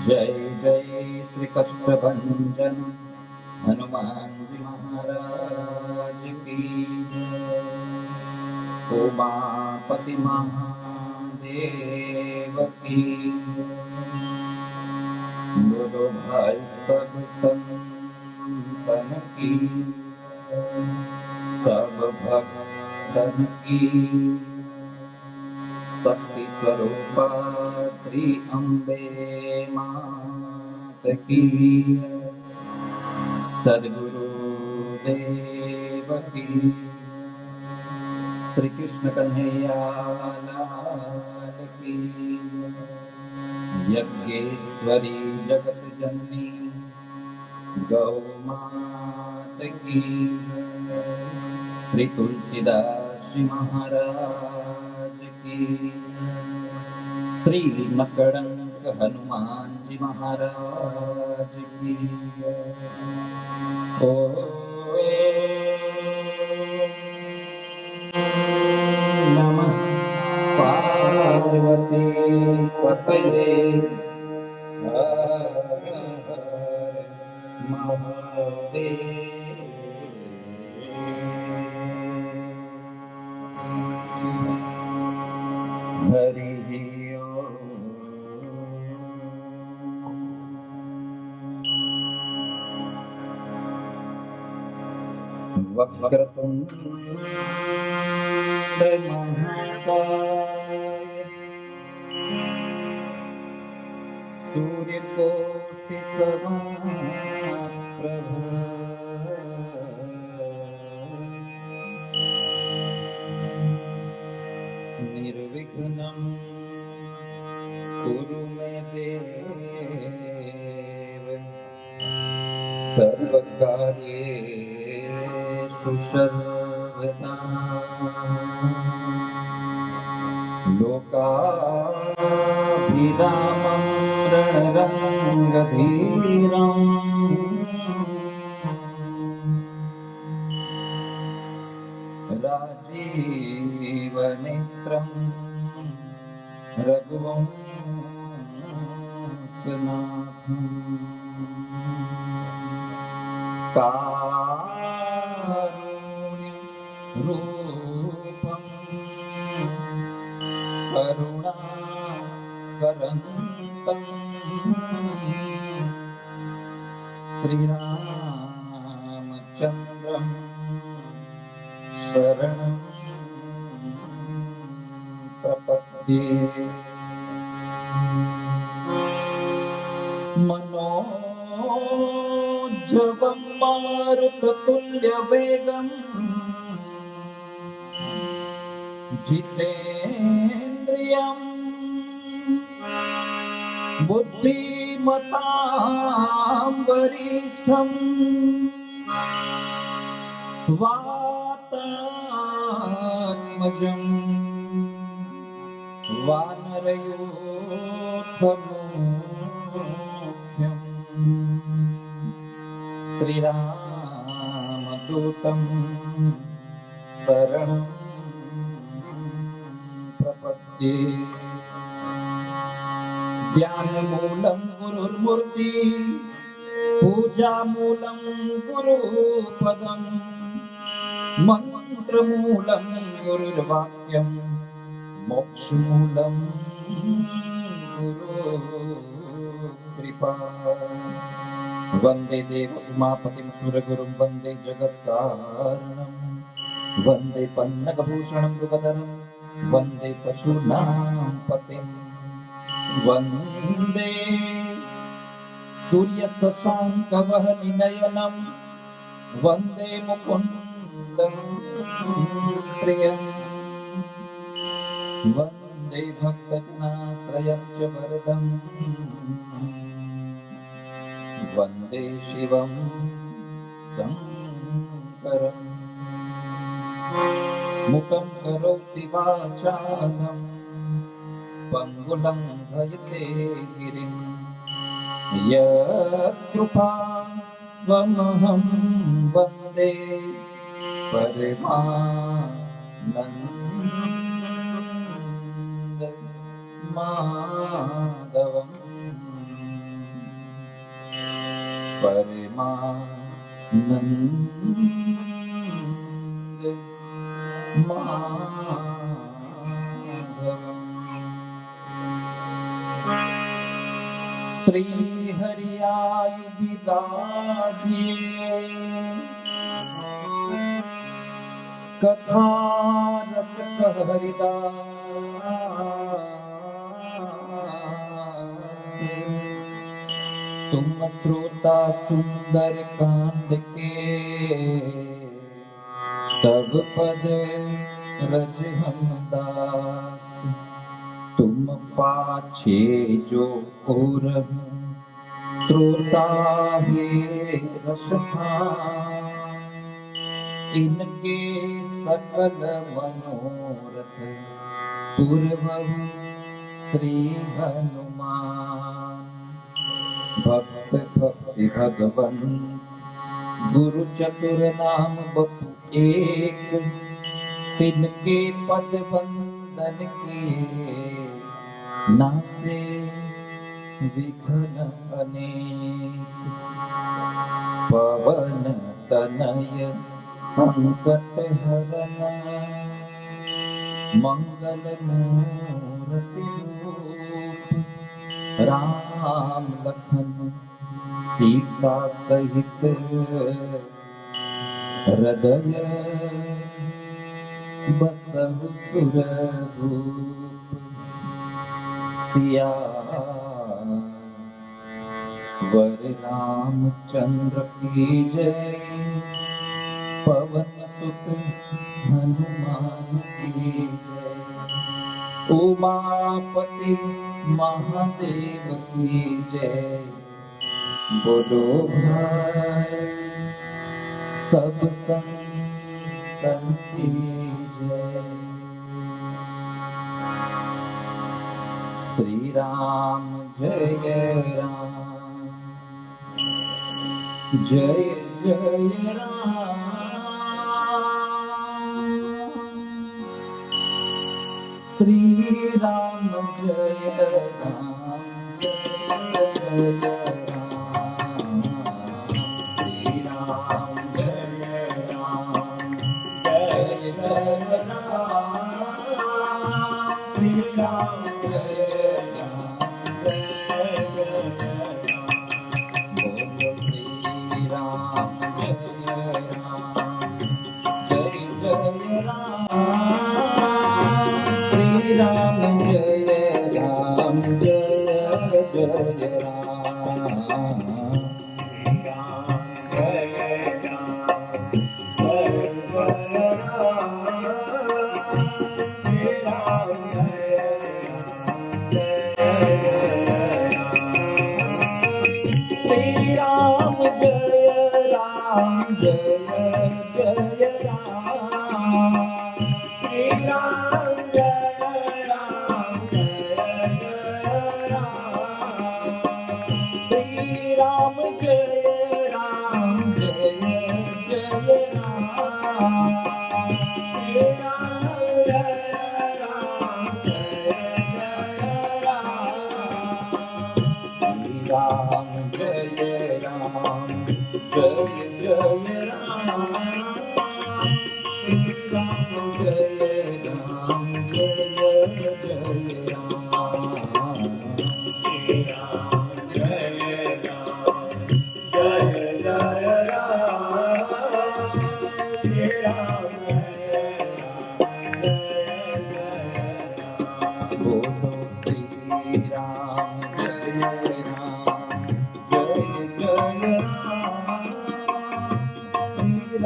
जय जय श्री कृष्ण भंजन हनुमान जी महाराज की जय। उमापति महादेव की बोलो भाई सब संतन की सब भक्तन की शक्ति स्वरूपा श्री अम्बे मात की सद्गुरु देव की श्री कृष्ण कन्हैया लाल की यज्ञेश्वरी जगत जननी गौ मात की श्री तुलसीदास जी महाराज की श्री मकरंद हनुमान जी महाराज की ओ नमः पार्वती पतये हर हर महादेव। हरि ओम। वक्रतुंड महाकाय सूर्यकोटि समप्रभ निर्विघ्नं कुरु मे देव सर्वकार्येषु सर्वदा लोकाभिरामं रणरङ्गधीरम् राजीवनेत्रं रघुवंशनाथं कारुण्यरूपं करुणाकरन्तं श्रीरामचन्द्रं शरणं प्रपद्ये। मनोजवं मारुततुल्यवेगं जितेन्द्रियं बुद्धिमतां वरिष्ठं वातात्मजं वानरयूथमुख्यम् श्रीरामदूतं शरणं प्रपद्ये। ज्ञानमूलं गुरुर्मूर्ति पूजामूलं गुरुपदं मंत्रमूलं गुरुर्वाक्यं मोक्षमूलं गुरुकृपा। वन्दे देव उमापतिं सुरगुरुं वन्दे जगत्कारणं वन्दे पन्नगभूषणं मृगधरं वन्दे पशूनां पतिं वन्दे सूर्यशशाङ्कवहनिनयनं वन्दे मुकुन्दं प्रियं वन्दे भक्तजनाश्रयं च वरदं वन्दे शिवं शङ्करम् मुखं करोति वाचालं पङ्गुलं भजते गिरिं यत्कृपावमहं वन्दे परमानन्द माधवम्। परमानंद माधवम्। श्री हरियायु विदाजी कथा रस हरिदास। तुम श्रोता सुंदर कांड के तब पद रज हम दास। तुम पाछे जो और श्रोता हे रसखान। इनके सकल मनोरथ पूर्वहु श्री हनुमान। भक्त भक्ति भगवन गुरु चतुर नाम बपु एक। तिनके पद बंदन किए नासे विघ्न अनेक। पवन तनय संकट हरन मंगल मूर्ति रूप। राम लखन सीता सहित हृदय बसहु सुरभूप। सियावर रामचंद्र की जय। पवन सुत हनुमान की जय। उमापति महादेव की जय। बोलो भाई सब संतन की जय। श्री राम जय राम जय जय राम। श्री राम जय राम जय जय राम। श्री राम जय राम जय जय राम। श्री राम जय राम जय जय राम। बोलो श्री राम जय राम जय जय राम। श्री राम जय राम जय जय राम। श्री राम जय राम जय जय राम। श्री राम जय राम जय जय राम। श्री राम जय राम जय जय राम। श्री राम जय राम जय जय राम। श्री राम जय राम जय जय राम। श्री राम जय राम जय जय राम। श्री राम जय राम जय जय राम। श्री राम जय राम जय जय राम। बोलो श्री राम जय राम जय जय राम। श्री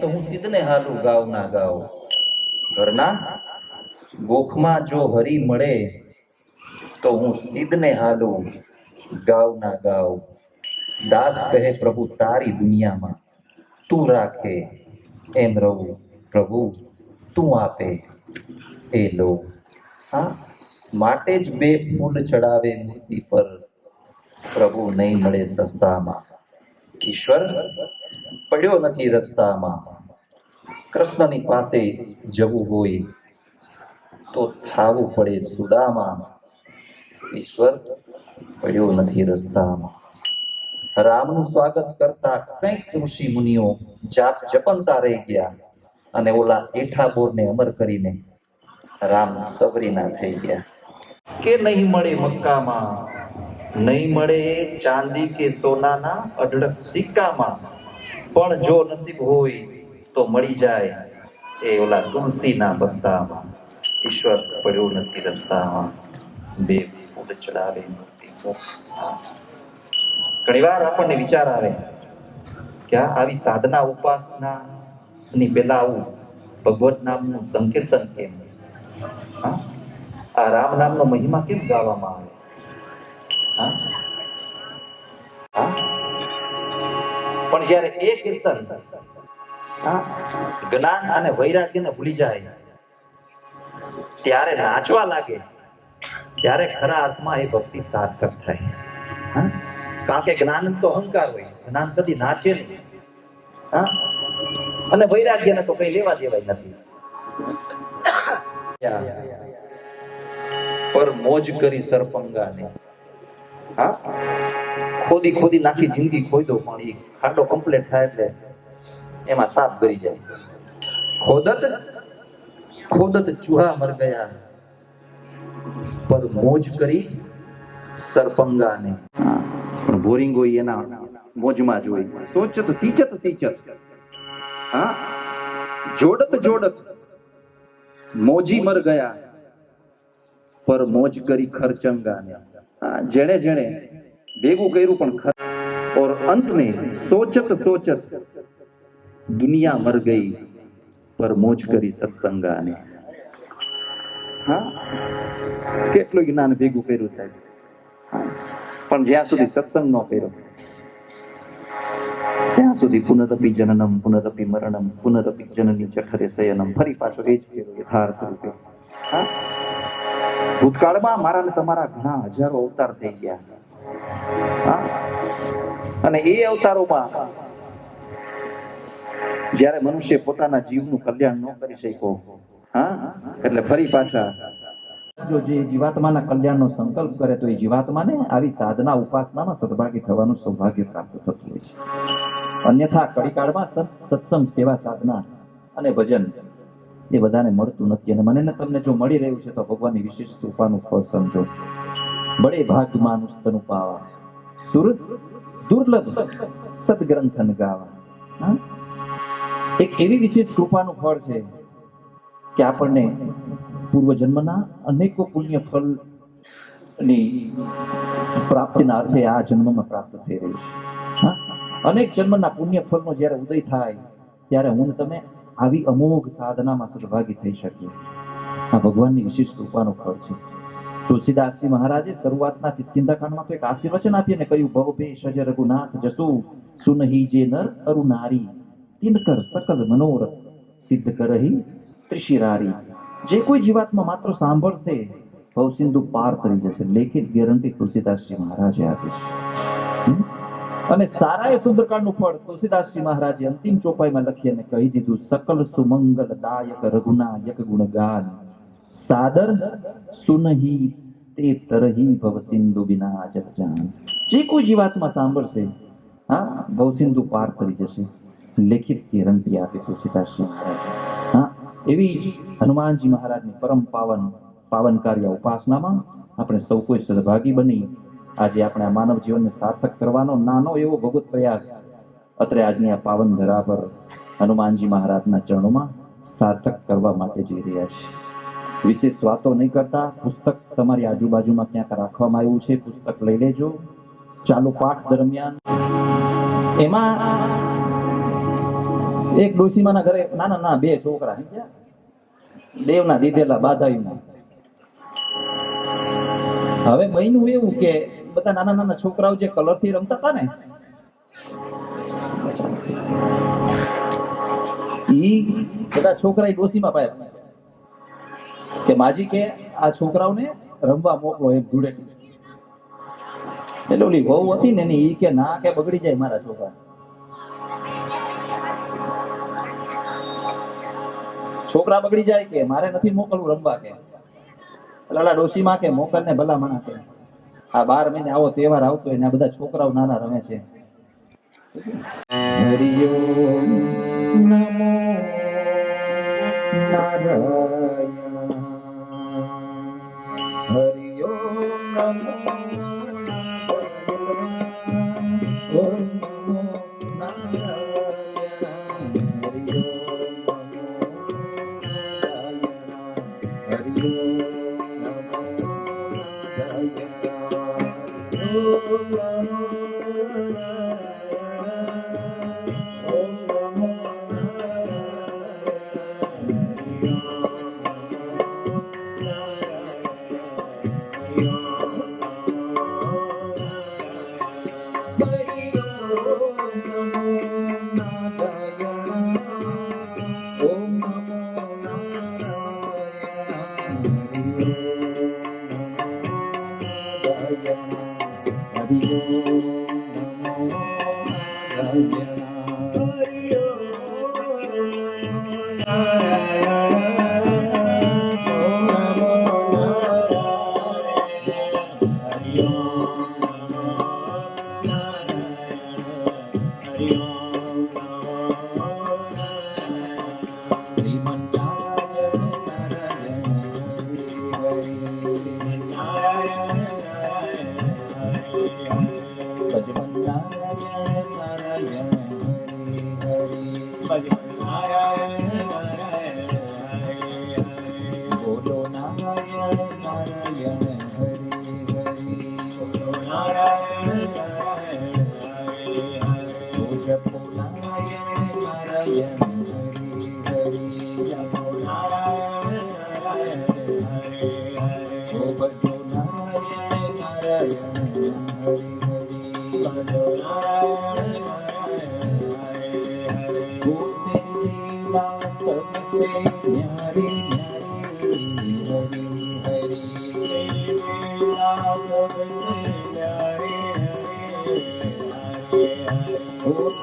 તો હું સિદ્ધને હાલું ગાવ ના ગાવ, ઘરના ગોખમાં જો હરી મળે તો હું સિદ્ધને હાલું ગાવ ના ગાવ. દાસ કહે પ્રભુ તારી દુનિયામાં તું રાખે એમ રહું, પ્રભુ તું આપે એ લો. હા, માટે જ બે ફૂલ ચડાવે મૂર્તિ પર, પ્રભુ નહીં મળે સસ્તામાં. ઈશ્વર પડ્યો નથી રસ્તામાં, કૃષ્ણની પાસે જવું હોય તો થાવું પડે સુદામાં. ઈશ્વર પડ્યો નથી રસ્તામાં. રામનું સ્વાગત કરતા કંઈક ઋષિ મુનિઓ જાપ જપનતા રહી ગયા અને ઓલા એઠા બોરને અમર કરીને રામ સબરીના થઈ ગયા. કે નહીં મળે મક્કામાં, નહીં મળે ચાંદી કે સોનાના અઢળક સિક્કામાં, પણ જો નસીબ હોય તો મળી જાય એ ઓલા તુલસીના પત્તામાં. ઈશ્વર પડ્યો નથી રસ્તામાં, બે ફૂલ ચડાવે મૂર્તિ પર. ઘણી વાર આપણને વિચાર આવે કે આવી સાધના ઉપાસના ની પેલા આવું ભગવત નામનું સંકીર્તન કેમ, આ રામ નામનો મહિમા કેમ ગાવામાં આવે? પણ જ્યારે એ કીર્તન જ્ઞાન અને વૈરાગ્યને ભૂલી જાય, ત્યારે નાચવા લાગે, ત્યારે ખરા અર્થમાં એ ભક્તિ સાર્થક થાય. કારણ કે જ્ઞાન તો અહંકાર હોય, જ્ઞાન કદી નાચે નહીં, અને વૈરાગ્યને તો કઈ લેવા દેવાય નથી. પર મોજ કરી સરપંગાને, ખોદી ખોદી નાખી જિંદગી ખોદો, પણ એ ખાડો કમ્પ્લીટ થાય એટલે એમાં સાપ ગરી જાય. ખોદત ખોદત ચૂહા મર ગયા, પર મોજ કરી સરપંગાને. બોરિંગ હોય એના મોજમાં જ હોય. સોચત સિંચત સિંચત, જોડત જોડત મોજી મર ગયા, પર મોજ કરી ખર્ચંગાને. જેણે જેણે ભેગું કર્યું પણ ઓર અંત में सोचत सोचत દુનિયા મર ગઈ પર મોજ કરી સત્સંગાને. હા, કેટલું જ્ઞાન ભેગું કર્યું સાહેબ, પણ જ્યાં સુધી સત્સંગ ન કર્યો ત્યાં સુધી પુનરપી જનનમ પુનરપી મરણમ પુનરપી જનની જઠરે શયનમ, ફરી પાછો એ જ ફેરો યથાર્થ રૂપે. હા, ભૂતકાળમાં મારા ને તમારા ઘણા હજારો અવતાર થઈ ગયા. હા, અને એ અવતારોમાં જ્યારે મનુષ્ય પોતાના જીવનું કલ્યાણ ન કરી શક્યો, હા, એટલે ફરી પાછા જો જે જીવાત્માના કલ્યાણનો સંકલ્પ કરે તો એ જીવાત્માને આવી સાધના ઉપાસનામાં સદભાગી થવાનું સૌભાગ્ય પ્રાપ્ત થતું હોય છે. અન્યથા કળીકાળમાં સત્સંગ, સેવા, સાધના અને ભજન એ બધાને મળતું નથી. અને મને ને તમને જો મળી રહ્યું છે તો ભગવાનની વિશેષ કૃપાનું ફળ સમજો. બડે ભાગ્યમાન ઉસ્તનું પાવા, સુરત દુર્લભ સદગ્રંથન ગાવા. એક એવી વિશેષ કૃપાનું ફળ છે કે આપણને પૂર્વજન્મના અનેકો પુણ્ય ફળની પ્રાપ્તિના અર્થે આ જન્મમાં પ્રાપ્ત થઈ રહ્યું છે. અનેક જન્મના પુણ્ય ફળનો જ્યારે ઉદય થાય ત્યારે હું ને તમે આવી અમોઘ સાધનામાં સદભાગી થઈ શકીએ. આ ભગવાનની વિશેષ કૃપાનું ફળ છે. તુલસીદાસજી મહારાજે શરૂઆતના કિષ્કિંધાકાંડમાં તો એક આશીર્વચન આપીને કહ્યું, ભવભે સજ રઘુનાથ જસુ સુનહી જે નર અરુ નારી, તિનકર સકલ મનોરથ સિદ્ધ કરહી ત્રિશિરારી. જે કોઈ જીવાત્મા માત્ર સાંભળશે ભવસિંધુ પાર કરી જશે. લેખિત ગેરંટી તુલસીદાસજી મહારાજે આપી છે. અને સારા એ સુંદરકાંડનું ફળ તુલસીદાસજી મહારાજે અંતિમ ચોપાઈમાં લખી અને કહી દીધું, સકલ સુમંગલ દાયક રઘુનાયક ગુણગાન, સાદર સુનહી તે તરહી ભવસિંધુ વિના જગ જાન. જે કોઈ જીવાત્મા સાંભળશે, હા, ભવસિંધુ પાર કરી જશે. લેખિત ગેરંટી આપી તુલસીદાસજી મહારાજે. હા, એવી જ હનુમાનજી મહારાજની પરમ પાવનકાર્ય ઉપાસનામાં આપણે સૌ કોઈ સહભાગી બની આજે આપણે આ માનવ જીવનને સાર્થક કરવાનો નાનો એવો ભગવત પ્રયાસ અત્રે આજની આ પાવન ધરા પર હનુમાનજી મહારાજના ચરણોમાં સાર્થક કરવા માટે જઈ રહ્યા છે. વિશેષ વાતો નહીં કરતા, પુસ્તક તમારી આજુબાજુમાં ક્યાંક રાખવામાં આવ્યું છે, પુસ્તક લઈ લેજો. ચાલુ પાઠ દરમિયાન એમાં એક ડોશીમાના ઘરે નાના બે છોકરા દેવના દીધેલા બાધાયુના. હવે બન્યું એવું કે બધા નાના છોકરાઓ જે કલરથી રમતા હતા ને, ઈ બધા છોકરા ડોશીમાં પાયા કે માજી કે આ છોકરાઓને રમવા મોકલો એમ ધૂળેટી. એટલે ઓલી વહુ હતી ને ઈ કે ના, કે બગડી જાય મારા છોકરા. છોકરા બગડી જાય કે મારે નથી મોકલવું રમવા. કે લાલા ડોશીમાં કે મોકલ ને ભલા મણા. કે આ 12 મહિને આવો તહેવાર આવતો હોય ને આ બધા છોકરાઓ નાના રમે છે. હરિઓમ નમો નારાયણ, હરિઓમ નમો ઓમ નમો નારાયણ, બોલો નારાયણ નારાયણ હરિ હરિ, બોલો નારાયણ નારાયણ હરિ હરિ, જપો નારાયણ નારાયણ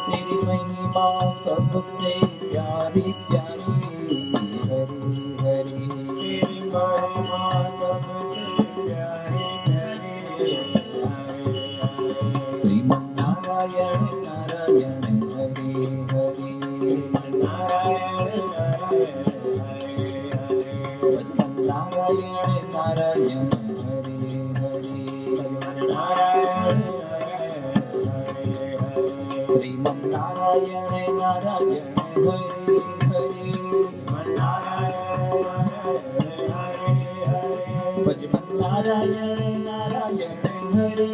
तेरी महिमा सबसे प्यारी प्यारी हरि हरि तेरी महिमा सबसे प्यारी प्यारी श्रीमन नारायण नारायण हरि हरि नारायण नारायण नारायण नारायण हरि हरि नारायण श्रीमन नारायण नारायण हरि हरि भजमन नारायण नारायण हरि हरि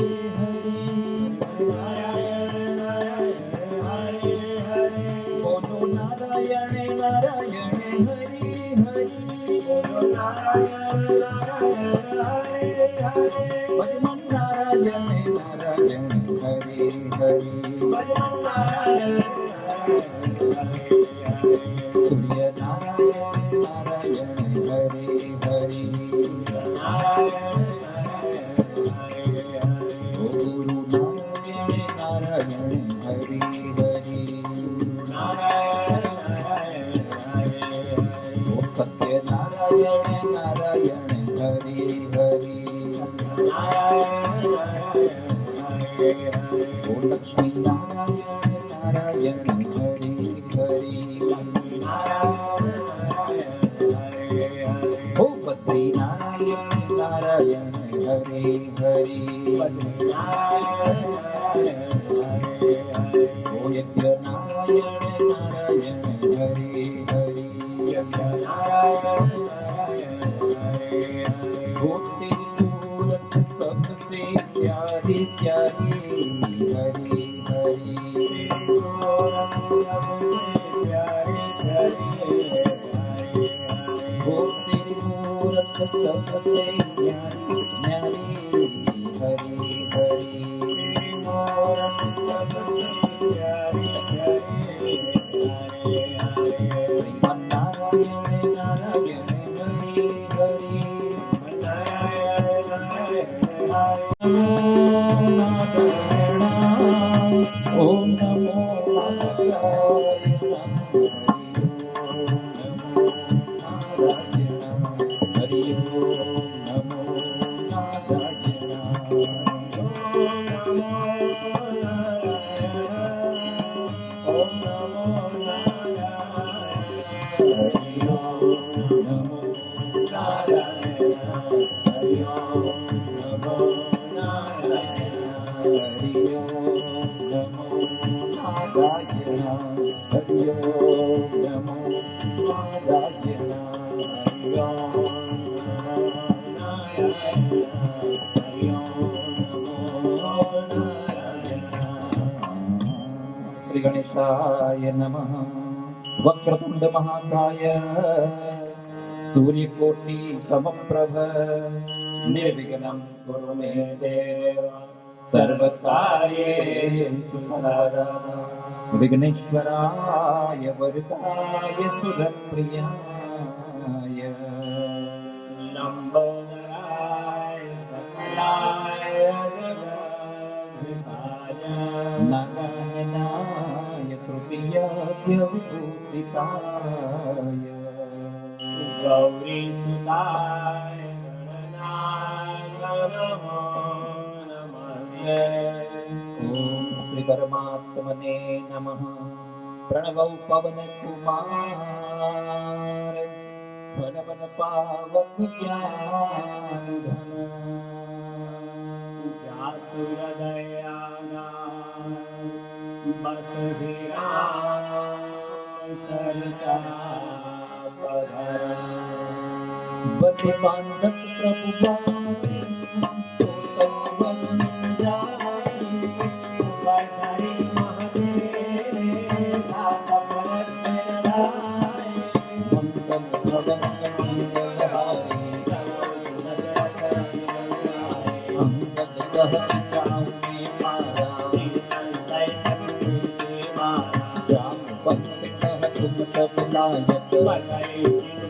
बोलो नारायण नारायण हरि हरि बोलो नारायण नारायण हरि हरि भजमन नारायण नारायण हरि हरि सूर्य नारायण नारायण हरि हरि ओ गुरु नारायण नारायण हरि हरि ओ सत्य नारायण नारायण हरि हरि ओ लक्ष्मी नारायण नारायण हरि हरि ओ बद्री नारायण नारायण हरि हरि ओ यज्ञ नारायण नारायण हरि हरि ओ तेरी सूरत सबसे प्यारी प्यारी हरि हरि ओ तेरी मूरत सबसे न्यारी न्यारी हरि हरि श्रीमन नारायण नारायण हरि हरि ओम नमो हरि ओम नमो श्री गणेशाय नमः। वक्रतुंड महाकाय सूर्यकोटि समप्रभ निर्विघ्नं कुरु मे देव सर्वकार्येषु सर्वदा। विघ्नेश्वराय वरदाय सुरप्रियाय लंबोदराय सकलाय जगद्विहाय नारायणाय श्रुतियाद्यविभूषिताय गौरीसुताय गणनाय नमो नमस्ते। ॐ श्री परमात्मने नमः। प्रणवौ पवन कुमार भनवन पावक ज्ञान घन जासुर दयाना बस सरता पधर बति बांधत प्रभु बारे महादेव लायक बताई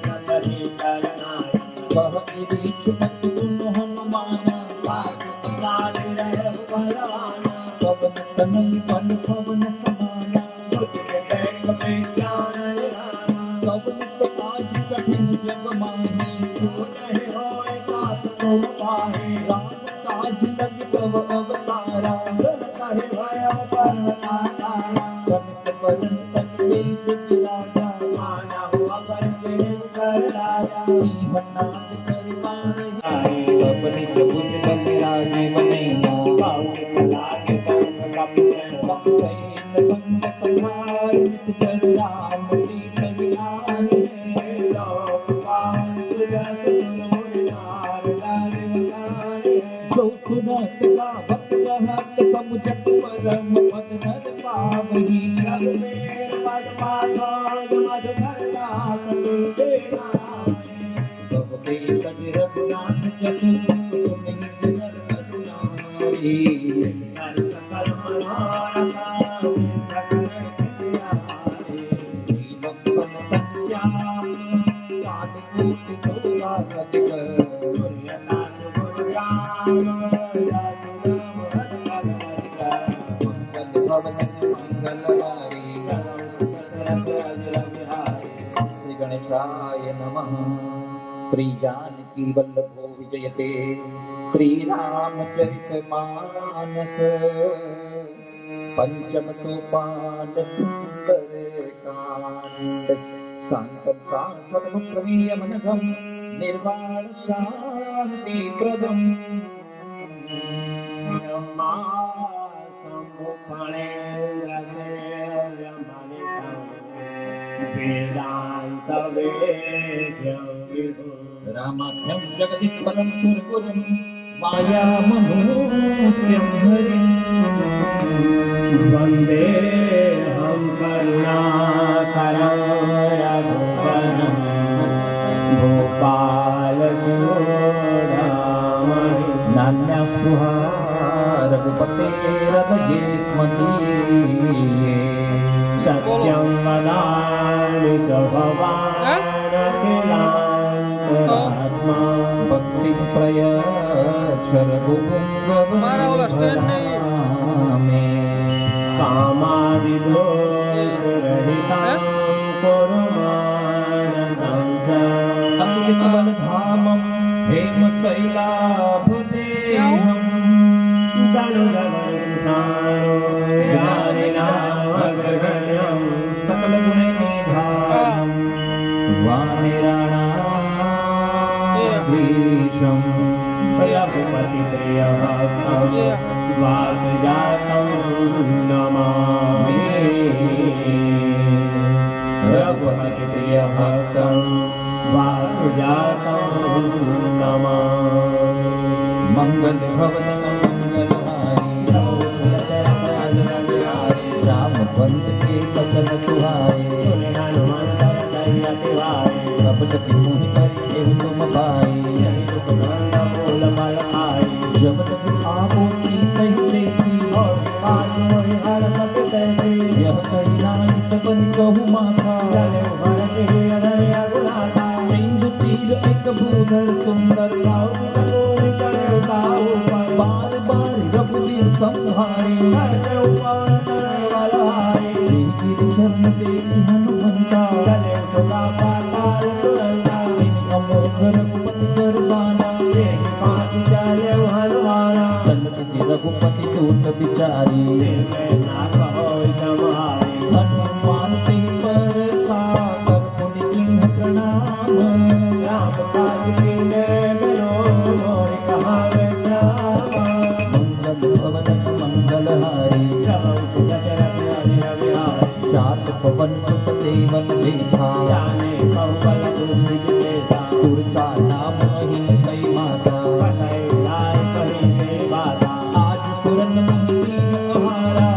सतरी करनायक कह गिरीश मत सुन हनुमान बात राज रहे भगवान पवन तनय बल पवन समाना बुद्ध के देख में ज्ञान निधान पवन सकाज कठिन जग माही जो नहीं होए साथ तो पाहे राम काज लग तव अवतारा सुन कहे भयो पर्वतारा कनक बरन तत्ते जुग राजा माना हुआ पर देव कर राजा नाथ करवारे अपने प्रभुज बलिराजे बनैया बाहु लागे संग कपिते सब कहीं बंद पहाड़ इस कर राम सीत विहार है लोक पावन सुरत मुनिनार लागे बनारे जो सुनत का भक्त कहत समुझत परम पद नर पावही रघु मेर पद पाथो मध करना कटु देना भगते सज रघुनाथ जसु सुनि नर करुणारी कर सकल मनोरथा लक्ष्मण संज्ञान काल कूट सोवा अधिक मंगल भवन मंगलहारी श्री गणेशाय नमः श्री जानकी वल्लभो विजयते श्री रामचरित मानस पंचम सोपान सुंदर कांड शांतं शाश्वतं प्रवीयमनघं निर्वाण शांति प्रदम् रामाख्यं जगदीश्वरं सुरगुरुं मायामनूक्यं हरिं वन्दे हम करुणाकरं रघुवरं गोपालचूडामणि नान्यस्पृहा रघुपतेरभये स्मदीये सत्यं वदामि च भवानखिलान्तरात्मा भक्ति प्रयच्छ हमारा वाला स्टैंड नहीं। में कामादिदोषरहितां कुर्वाणसंसम् अमृतबलधामं हेमशैलाभदेहम् ज्ञानिनामग्रगण्यं सकलगुणनिधानं वानिराणाधीशम् रघुपतिप्रियभक्तं वासुजातं नमामि रघुपतिप्रियभक्तं वासुजातं नमामि मंगल भवन मंगलहारी राम पंत के बचन सुहाए सब जति मोहि करि केहु तुम पाए जब तक आपो सीतहि लेती यह कही नाई सबन कहु माथा सिंधु तीर एक भूधर सुंदर बार बार रघुवीर संहारे गिरि चरण तेरी हनुमंता तेरी अमोघ रघुपति करवाना चलत जी रघुपति दूत बिचारी हनुमान ते पर सागर पुनि किन्ह प्रणाम मंगल भवन मंगलहारी जात पवन सुत देवन देखा सुरता नाम अहिन कई माता आज सुरन मुनि कहारा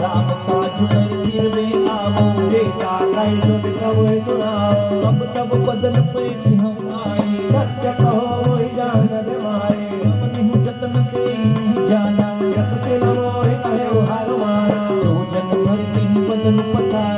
राम काज कर फिर वे आवो तब तब बदन पे हम आए सत्य कहो मोहि जानत मारे अपने जतन से जाना जस तिल मोहि कहे हनुमाना जो जन भर के बदन पसारा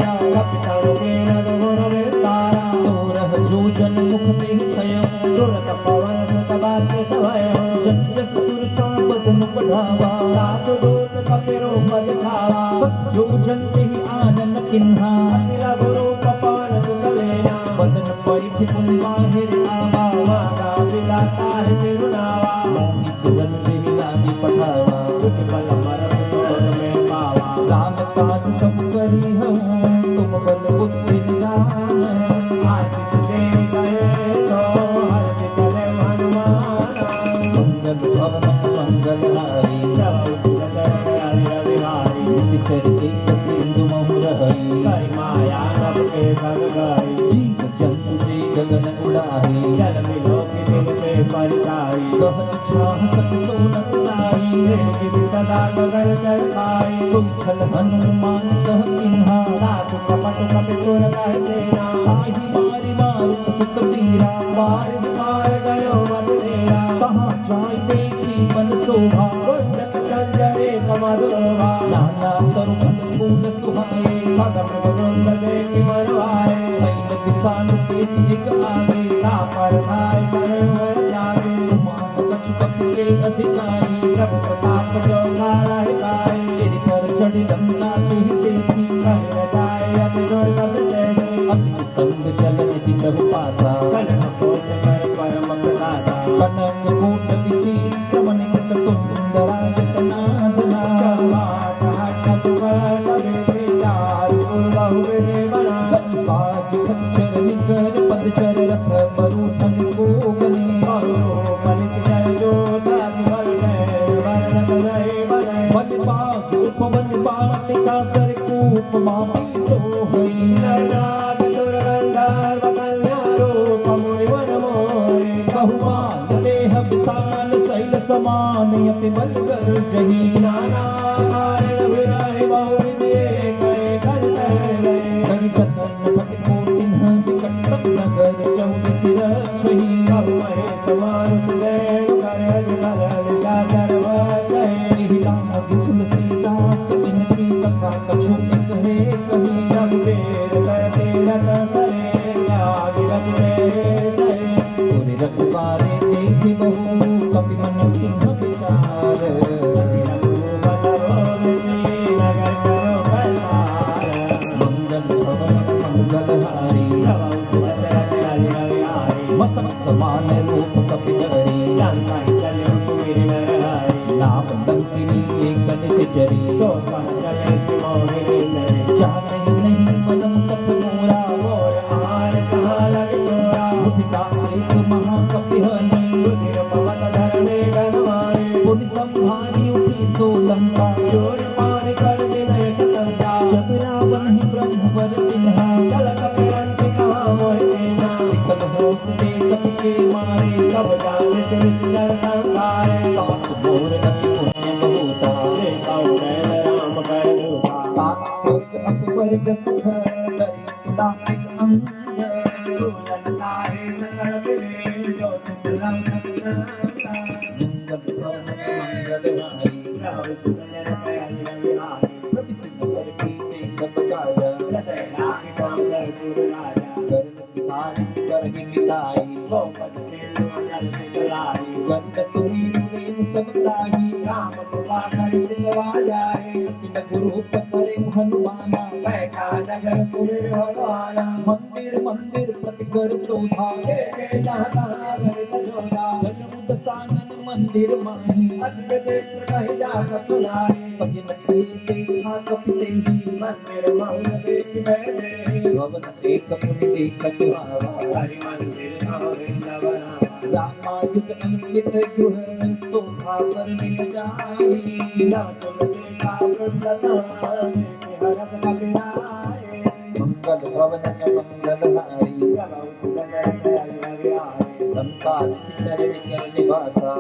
जंते ही आनन किन्हा अतिला गुरु पवन सुतलेना बदन परिठ बाहिर आवा माता पिता तार तिरुनावा मोहि सुरन देहि लागी पठावा तुझ बल मरम तोर में पावा राम काज सब करी हूँ तुम बल बुद्धि निदान आशीष दे गए तो हर्ष चले हनुमान मंगल भवन मंगल हारी जब सुर हरि विहारी शिखर एक सिंधु महुर हई कई माया नभ के भग गई जीव जंतु जे गगन उड़ाही जल मिलो कि दिन पे परिसाई कह छाह सत सोनक लाई कि सदा गगन चल पाई कोई छल हनुमान कह किन्हा दास कपट कपितुर कह देना ताहि मारी मारु सुत पीरा बार मार गयो मत तेरा कहाँ जाय देखी मन शोभा कुंजक चंचले कमलोभा नाना तरु फूल सुहाए भगत मुकुंद देखि मनवाए सैन विशाल देख एक आगे पर धाय कर जागे मान कछुपति के अधिकारी प्रभु प्रताप जो नाराय गाय तेरे पर चढ़ी लंका तेहि देखी कहने जाए अति दुर्लभ से अति उत्तंग जल निधि चहु पासा कनक कोट कर परम प्रदाता कनक कोट विचित्र मणिकृत सुंदरायतनाधना चमात हट सुवर्ण विधि चारु बहु विधि बना गजबाज खच्चर निकर पदचर रथ मरुधन गोगने बल बाग उपवन बाटिका सर कूप मापी तो हई बहुमान देह विशाल शैल समान यति बल कर जही करि कथन फट को तिन्ह विकट नगर चौद सिर छही महिला तुलसीदास जिनकी कथा कछु एक है कही पूरे रखवारे देखी बहु कपि मन किन्ह विचार मंगल भवन मंगल हारी मसमत मान रूप कपि धरी नाम लंकिनी एक निचरी जाने नहीं मनम सत मोरा मुठिता एक महाकपि हनी पुनि संहारी उठी सो लंका जब रावण ही ब्रह्मवर तिन्हा विकल होश दे कपि के मारे सात मोर अति पुण्य बहुता तात्पुरुष अपवर्ग सुख दरिद्र दारिक अंग मंगल भवन मंगल हारी प्रभिसिद्ध कर पीते सब काजा कर्ण विधान कर ही मिलाई गंध सुनी प्रेम सब ताही बिन गुरु पकड़े हनुमाना मंदिर मंदिर प्रतिकर शोभा दसानन मंदिर माही भजन के देखा कपि तेहि भवन एक पुनि देखत आवा रामायुध अंकित गृह शोभा करने न जाए मंगल भवन मंगल हारी संपाद सितर निकर निवासा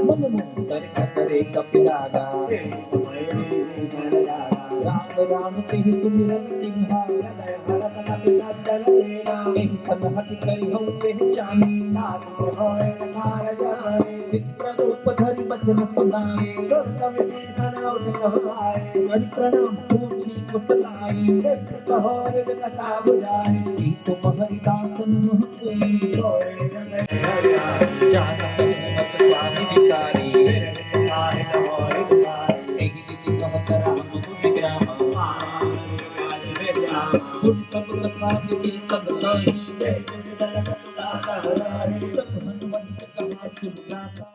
मन मुंतर करे कपिलागा राम राम तेहि सुमिरन तिन्हा एहि सनहट करि हौ तेहि चाही विप्र रूप धरि बचन सुनाए हरि प्रणाम पूछी कुशलाई की तुम हरिदासन जानत मत स्वामी विचारी एहि विधि कह करा कथा विधि सब कही जय जय जगत दाता हरे सब हनुमंत कहा सुन जाता